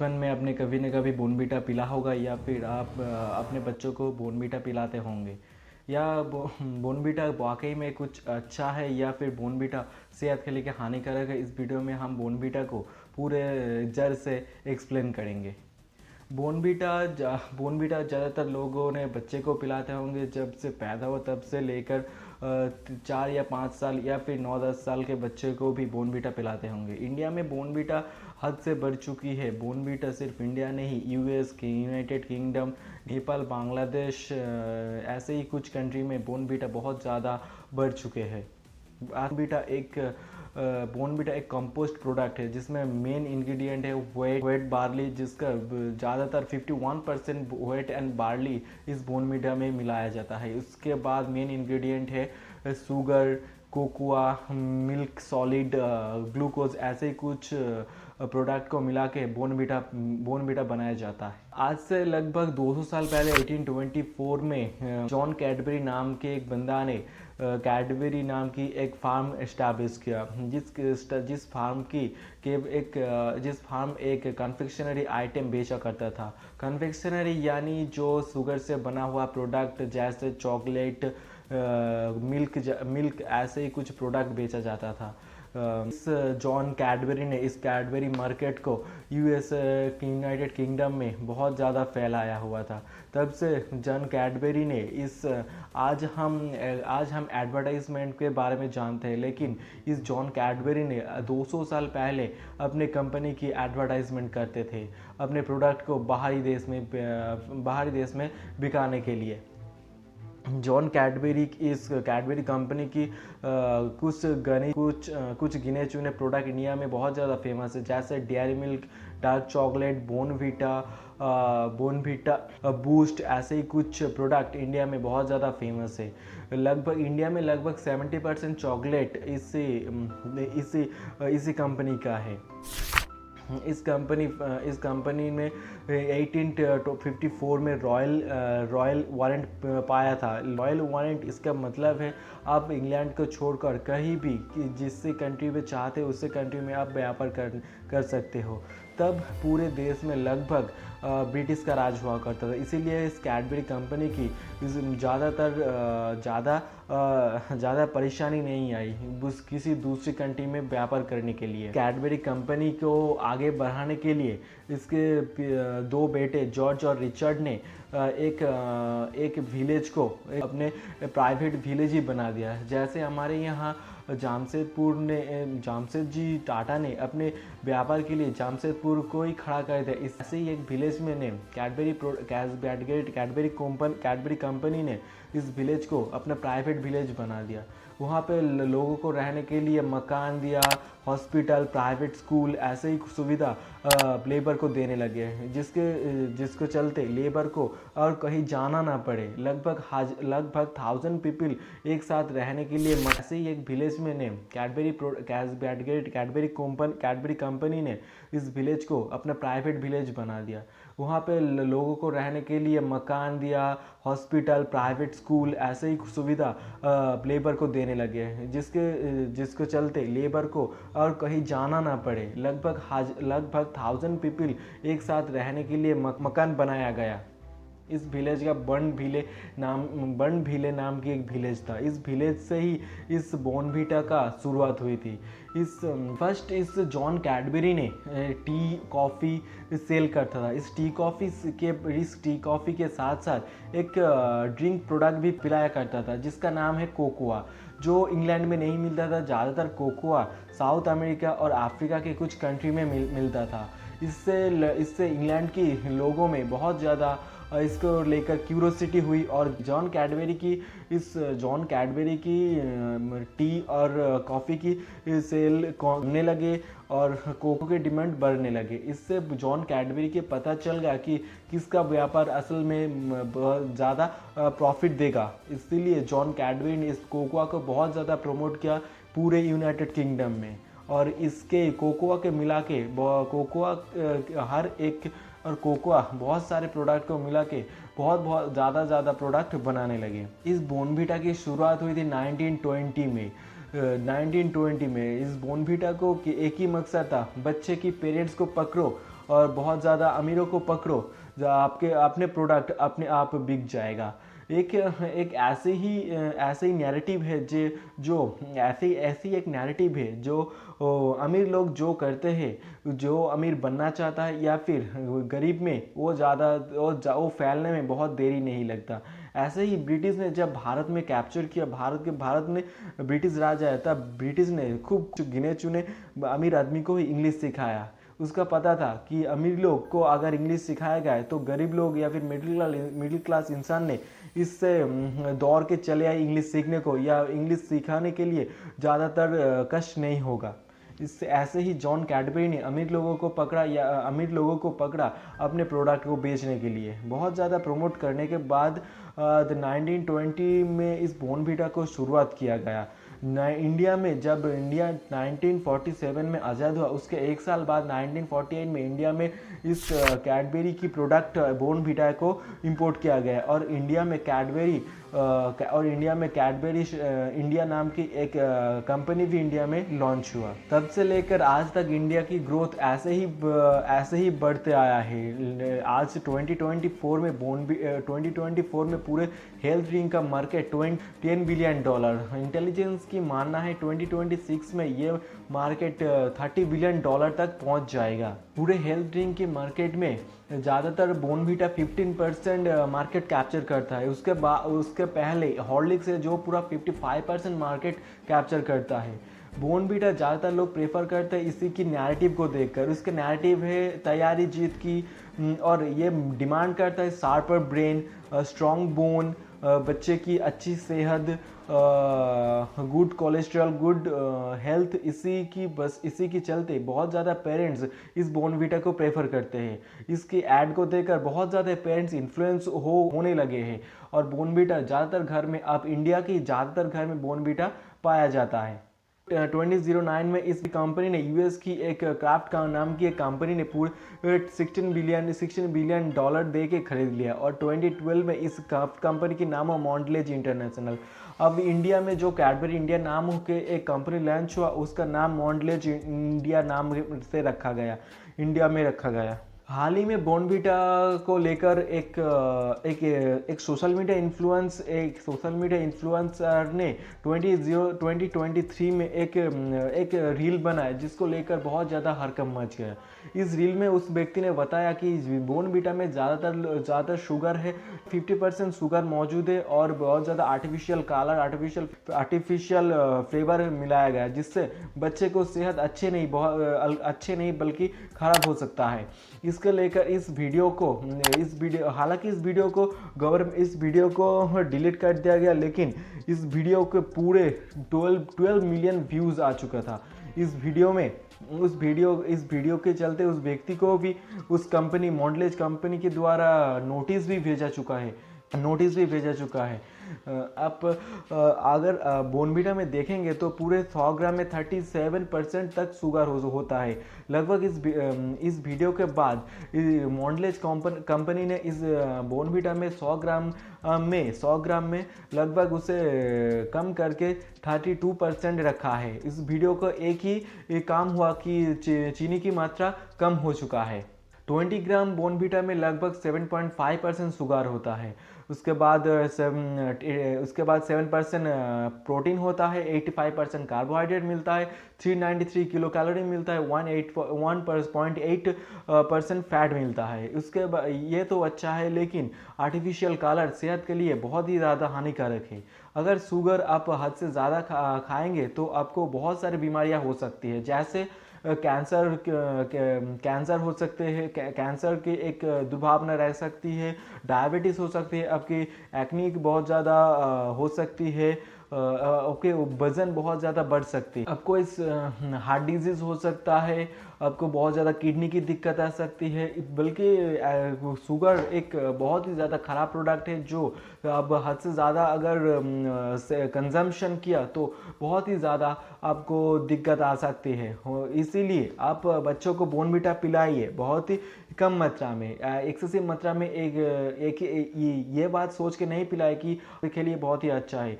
बचपन में आपने कभी न कभी बॉर्नवीटा पिला होगा या फिर आप अपने बच्चों को बॉर्नवीटा पिलाते होंगे या बॉर्नवीटा वाकई में कुछ अच्छा है या फिर बॉर्नवीटा सेहत के लिए हानिकारक है। इस वीडियो में हम बॉर्नवीटा को पूरे जड़ से एक्सप्लेन करेंगे। बॉर्नवीटा ज़्यादातर लोगों ने बच्चे को पिलाते होंगे जब से पैदा हो तब से लेकर 4 या 5 साल या फिर 9-10 साल के बच्चे को भी बॉर्नवीटा पिलाते होंगे। इंडिया में बॉर्नवीटा हद से बढ़ चुकी है। बॉर्नवीटा सिर्फ इंडिया नहीं, यूएस के यूनाइटेड किंगडम, नेपाल, बांग्लादेश ऐसे ही कुछ कंट्री में बॉर्नवीटा बहुत ज़्यादा बढ़ चुके हैं। बॉर्नवीटा एक कंपोस्ट प्रोडक्ट है जिसमें मेन इंग्रेडिएंट है वेट बार्ली, जिसका ज़्यादातर 51% वेट एंड बार्ली इस बॉर्नवीटा में मिलाया जाता है। उसके बाद मेन इंग्रेडिएंट है sugar, cocoa, milk solid, glucose, ऐसे कुछ प्रोडक्ट को मिला के बॉर्नवीटा बनाया जाता है। आज से लगभग 200 साल पहले 1824 में जॉन कैडबरी नाम के एक बंदा ने कैडबरी नाम की एक फार्म एस्टैब्लिश किया जिस फार्म एक कन्फेक्शनरी आइटम बेचा करता था। कन्फेक्शनरी यानी जो शुगर से बना हुआ प्रोडक्ट जैसे चॉकलेट, मिल्क ऐसे ही कुछ प्रोडक्ट बेचा जाता था। इस जॉन कैडबरी ने इस कैडबरी मार्केट को यूएस यूनाइटेड किंगडम में बहुत ज़्यादा फैलाया हुआ था। तब से जॉन कैडबरी ने आज हम एडवर्टाइजमेंट के बारे में जानते हैं, लेकिन इस जॉन कैडबरी ने 200 साल पहले अपने कंपनी की एडवर्टाइजमेंट करते थे अपने प्रोडक्ट को बाहरी देश में बिकाने के लिए। जॉन कैडबरी इस कैडबरी कंपनी की कुछ गिने चुने प्रोडक्ट इंडिया में बहुत ज़्यादा फेमस है, जैसे dairy milk, dark chocolate, Bournvita, boost, ऐसे ही कुछ प्रोडक्ट इंडिया में बहुत ज़्यादा फेमस है। इंडिया में लगभग 70% चॉकलेट इसी कंपनी का है। इस कंपनी में 1854 में रॉयल वारंट पाया था। रॉयल वारंट इसका मतलब है आप इंग्लैंड को छोड़कर कहीं भी जिस कंट्री में चाहते हो उससे कंट्री में आप व्यापार कर सकते हो। तब पूरे देश में लगभग ब्रिटिश का राज हुआ करता था, इसीलिए इस कैडबरी कंपनी की ज़्यादा परेशानी नहीं आई किसी दूसरी कंट्री में व्यापार करने के लिए। कैडबरी कंपनी को आगे बढ़ाने के लिए इसके दो बेटे जॉर्ज और रिचर्ड ने एक विलेज को अपने प्राइवेट विलेज ही बना दिया। जैसे हमारे यहाँ जामशेदजी टाटा ने अपने व्यापार के लिए जामशेदपुर को ही खड़ा कर दिया। इससे ही एक विलेज में ने कैडबरी कंपनी ने इस विलेज को अपना प्राइवेट विलेज बना दिया। वहाँ पे लोगों को रहने के लिए मकान दिया, हॉस्पिटल, प्राइवेट स्कूल, ऐसे ही सुविधा लेबर को देने लगे, जिसको चलते लेबर को और कहीं जाना ना पड़े। लगभग 1000 पीपल एक साथ रहने के लिए ऐसे ही एक विलेज में ने कैडबरी कंपनी ने इस विलेज को अपना प्राइवेट विलेज बना दिया। वहाँ पे लोगों को रहने के लिए मकान दिया, हॉस्पिटल, प्राइवेट स्कूल, ऐसे ही सुविधा लेबर को देने लगे, जिसको चलते लेबर को और कहीं जाना ना पड़े। लगभग 1000 पीपल एक साथ रहने के लिए मकान बनाया गया। इस विलेज का बर्नविले नाम की एक विलेज था। इस विलेज से ही इस बॉर्नवीटा का शुरुआत हुई थी। इस जॉन कैडबरी ने टी कॉफ़ी सेल करता था। इस टी कॉफ़ी के साथ साथ एक ड्रिंक प्रोडक्ट भी पिलाया करता था जिसका नाम है कोकोआ, जो इंग्लैंड में नहीं मिलता था। ज़्यादातर कोकोआ साउथ अमेरिका और अफ्रीका के कुछ कंट्री में मिलता था। इससे इंग्लैंड के लोगों में बहुत ज़्यादा इसको लेकर क्यूरोसिटी हुई और जॉन कैडबरी की टी और कॉफ़ी की सेल होने लगे और कोको के डिमांड बढ़ने लगे। इससे जॉन कैडबरी के पता चल गया कि किसका व्यापार असल में बहुत ज़्यादा प्रॉफिट देगा। इसीलिए जॉन कैडबरी ने इस कोकोआ को बहुत ज़्यादा प्रमोट किया पूरे यूनाइटेड किंगडम में, और इसके कोकोआ के मिला के कोकोआ बहुत सारे प्रोडक्ट को मिला के बहुत ज़्यादा प्रोडक्ट बनाने लगे। इस बॉर्नवीटा की शुरुआत हुई थी 1920 में। 1920 में इस बॉर्नवीटा को एक ही मकसद था, बच्चे की पेरेंट्स को पकड़ो और बहुत ज़्यादा अमीरों को पकड़ो, जो आपके अपने प्रोडक्ट अपने आप बिक जाएगा। एक एक ऐसे ही नैरेटिव है जो ऐसी एक नैरेटिव है जो अमीर लोग जो करते हैं, जो अमीर बनना चाहता है या फिर गरीब में वो फैलने में बहुत देरी नहीं लगता। ऐसे ही ब्रिटिश ने जब भारत में कैप्चर किया, भारत में ब्रिटिश राज आया, तब ब्रिटिश ने खूब गिने चुने अमीर आदमी को ही इंग्लिश सिखाया। उसका पता था कि अमीर लोग को अगर इंग्लिश सिखाया गया तो गरीब लोग या फिर मिडिल क्लास इंसान ने इससे दौड़ के चले आए इंग्लिश सीखने को, या इंग्लिश सिखाने के लिए ज़्यादातर कष्ट नहीं होगा। इससे ऐसे ही जॉन कैडबरी ने अमीर लोगों को पकड़ा अपने प्रोडक्ट को बेचने के लिए। बहुत ज़्यादा प्रमोट करने के बाद 1920 में इस बॉर्नवीटा को शुरुआत किया गया। इंडिया में जब इंडिया 1947 में आज़ाद हुआ, उसके एक साल बाद 1948 में इंडिया में इस कैडबरी की प्रोडक्ट बॉर्नवीटा को इंपोर्ट किया गया और इंडिया में कैडबरी इंडिया नाम की एक कंपनी भी इंडिया में लॉन्च हुआ। तब से लेकर आज तक इंडिया की ग्रोथ ऐसे ही बढ़ते आया है। आज 2024 में पूरे हेल्थ ड्रिंक का मार्केट $10 बिलियन। इंटेलिजेंस की मानना है 2026 में ये मार्केट $30 बिलियन तक पहुंच जाएगा। पूरे हेल्थ ड्रिंक के मार्केट में ज़्यादातर बॉर्नवीटा 15% मार्केट कैप्चर करता है। उसके पहले हॉर्लिक्स है जो पूरा 55% मार्केट कैप्चर करता है। बॉर्नवीटा ज़्यादातर लोग प्रेफर करते हैं इसी की नैरेटिव को देखकर। उसके नैरेटिव है तैयारी जीत की, और ये डिमांड करता है शार्पर ब्रेन, स्ट्रॉन्ग बोन, बच्चे की अच्छी सेहत, गुड कोलेस्ट्रॉल, गुड हेल्थ। इसी की चलते बहुत ज़्यादा पेरेंट्स इस बॉर्नवीटा को प्रेफर करते हैं। इसकी ऐड को देखकर बहुत ज़्यादा पेरेंट्स इन्फ्लुएंस होने लगे हैं और बॉर्नवीटा ज़्यादातर घर में, अब इंडिया की ज़्यादातर घर में बॉर्नवीटा पाया जाता है। 2009 में इस कंपनी ने यूएस की एक क्राफ्ट का नाम की एक कंपनी ने पूरे $16 बिलियन दे के खरीद लिया और 2012 में इस कंपनी की नाम है मॉन्डलेज इंटरनेशनल। अब इंडिया में जो कैडबरी इंडिया नाम के एक कंपनी लॉन्च हुआ, उसका नाम मॉन्डलेज इंडिया नाम से इंडिया में रखा गया। हाल ही में बॉर्नवीटा को लेकर एक सोशल मीडिया इन्फ्लुएंसर ने 2023 में एक रील बनाया जिसको लेकर बहुत ज़्यादा हड़कंप मच गया। इस रील में उस व्यक्ति ने बताया कि बॉर्नवीटा में ज़्यादातर शुगर है, 50% शुगर मौजूद है और बहुत ज़्यादा आर्टिफिशियल कलर, आर्टिफिशियल फ्लेवर मिलाया गया, जिससे बच्चे को सेहत अच्छे नहीं बल्कि ख़राब हो सकता है। इसके लेकर इस वीडियो को डिलीट कर दिया गया, लेकिन इस वीडियो के पूरे 12 मिलियन व्यूज़ आ चुका था। इस वीडियो के चलते उस व्यक्ति को भी उस कंपनी मॉन्डलेज कंपनी के द्वारा नोटिस भी भेजा चुका है। आप अगर बॉर्नवीटा में देखेंगे तो पूरे 100 ग्राम में 37% तक शुगर होता है। लगभग इस वीडियो के बाद मॉन्डलेज कंपनी ने इस बॉर्नवीटा में 100 ग्राम में लगभग उसे कम करके 32% रखा है। इस वीडियो को एक ही काम हुआ कि चीनी की मात्रा कम हो चुका है। 20 ग्राम बॉर्नवीटा में लगभग 7.5% शुगर होता है। उसके बाद 7% प्रोटीन होता है, 85% कार्बोहाइड्रेट मिलता है, 393 किलो कैलोरी मिलता है, 1.8% फैट मिलता है। उसके बाद ये तो अच्छा है, लेकिन आर्टिफिशियल कलर सेहत के लिए बहुत ही ज़्यादा हानिकारक है। अगर शुगर आप हद से ज़्यादा खाएंगे तो आपको बहुत सारी बीमारियां हो सकती है, जैसे कैंसर हो सकते हैं, कैंसर की एक दुर्भावना रह सकती है, डायबिटीज़ हो सकती है, आपकी एक्ने बहुत ज़्यादा हो सकती है, आपके वजन बहुत ज़्यादा बढ़ सकती है, आपको इस हार्ट डिजीज़ हो सकता है, आपको बहुत ज़्यादा किडनी की दिक्कत आ सकती है। बल्कि शुगर एक बहुत ही ज़्यादा ख़राब प्रोडक्ट है जो अब हद से ज़्यादा अगर कंजम्पशन किया तो बहुत ही ज़्यादा आपको दिक्कत आ सकती है। इसीलिए आप बच्चों को बॉर्नवीटा पिलाइए बहुत ही कम मात्रा में, एक्सेसिव मात्रा में। ये बात सोच के नहीं पिलाए कि के लिए बहुत ही अच्छा है।